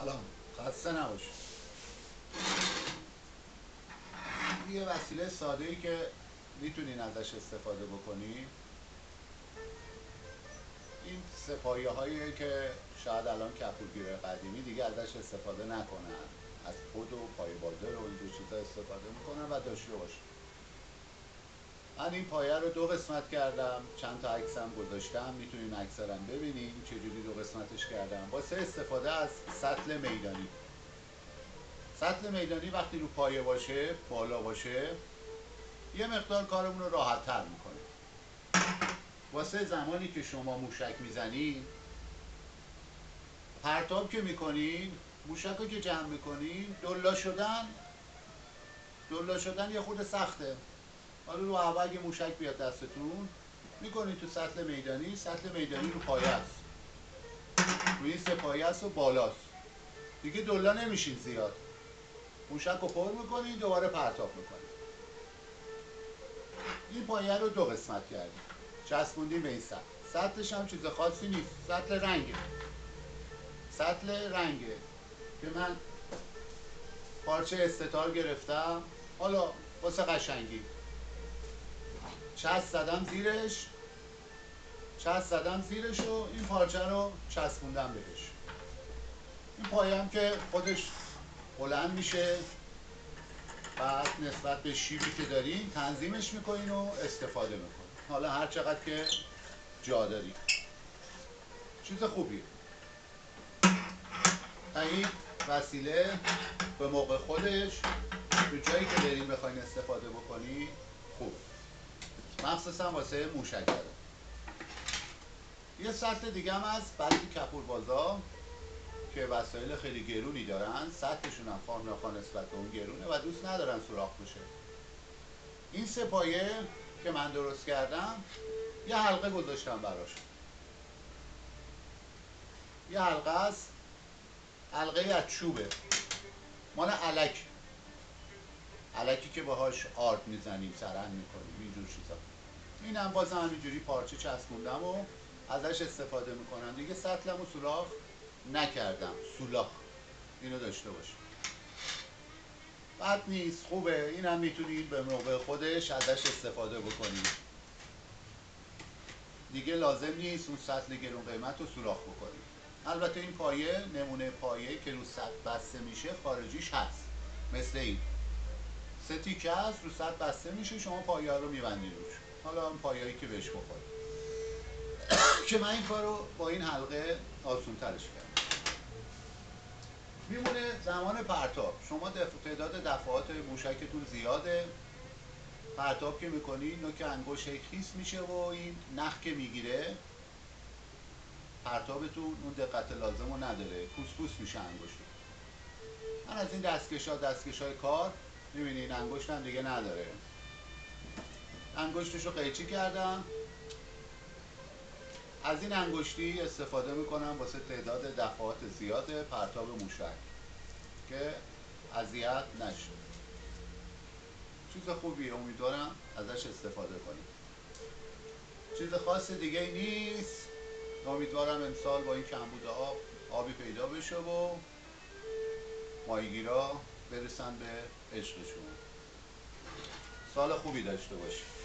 سلام، خسته نباش. یه وسیله ساده ای که میتونین ازش استفاده بکنی، این سپایه هایی که شاید الان کپورگیره قدیمی دیگه ازش استفاده نکنن، از پود و پای بادر و اینجور چیزا استفاده میکنن و داشته باش. من این پایه رو دو قسمت کردم، چند تا عکسم گذاشتم، میتونین عکسرم ببینین چجوری دو قسمتش کردم. واسه استفاده از سطل میدانی. سطل میدانی وقتی رو پایه باشه، بالا باشه، یه مقدار کارمون رو راحت تر میکنه. واسه زمانی که شما موشک میزنید، پرتاب که میکنین، موشک رو که جمع میکنین، دلا شدن یه خود سخته. حالا رو اول اگه موشک بیاد دستتون، میکنین تو سطل میدانی. سطل میدانی رو پایه است، روی این سه پایه است و بالاست، دیگه دلا نمیشین زیاد. موشک رو پر میکنین، دوباره پرتاب میکنین. این پایه رو دو قسمت کردیم، چسبوندیم به این سطل. سطلش هم چیز خاصی نیست، سطل رنگه که من پارچه استتار گرفتم، حالا واسه قشنگی چسب زدم زیرش و این پارچه رو چسبوندم بهش. این پایه هم که خودش بلند میشه، بعد نسبت به شیبی که دارین تنظیمش میکنین و استفاده میکنین، حالا هر چقدر که جا دارین. چیز خوبیه. این وسیله به موقع خودش تو جایی که دارین بخواین استفاده بکنی خوب، مخصوصا واسه موشک داره. یه سطل دیگه هم از بعضی کپوربازا که وسایل خیلی گرونی دارن، سطلشون هم خام ناخواه نسبت به اون گرونه و دوست ندارن سوراخ بشه. این سه پایه که من درست کردم، یه حلقه گذاشتم براش. یه حلقه است، حلقه از چوبه، مال علکی که باهاش آرد میزنیم، سرند میکنیم، اینجور چیزا. اینم بازم همینجوری پارچه چسبوندم و ازش استفاده میکنم. دیگه سطلمو سوراخ نکردم، سولاخ اینو داشته باشیم. بد نیست، خوبه. اینم میتونید به موقع خودش ازش استفاده بکنید. دیگه لازم نیست اون سطل گرون قیمت رو سوراخ بکنید. البته این پایه، نمونه پایه که رو سطل بسته میشه خارجیش هست، مثل این 3 تیکه هست، رو سطل بسته میشه، شما پایه رو میبندید روش. حالا اون پایه‌ای که بهش بخوره که من این کارو با این حلقه آسون ترش کردم. میمونه زمان پرتاب. شما تعداد دفعات موشکتون زیاده، پرتاب که میکنی نوک انگشت خیس میشه و این نخ که میگیره پرتابتون اون دقت لازم رو نداره، پوست میشه انگشتتون. من از این دستکش‌های کار میبینین انگشتم دیگه نداره، انگشتشو قیچی کردم. از این انگشتی استفاده میکنم واسه تعداد دفعات زیاد پرتاب موشک که اذیت نشه. چیز خوبیه، امیدوارم ازش استفاده کنید. چیز خاص دیگه ای نیست. امیدوارم امسال با این کمبود آبی پیدا بشه و ماهیگیرا برسن به عشقشون. سال خوبی داشته باشید.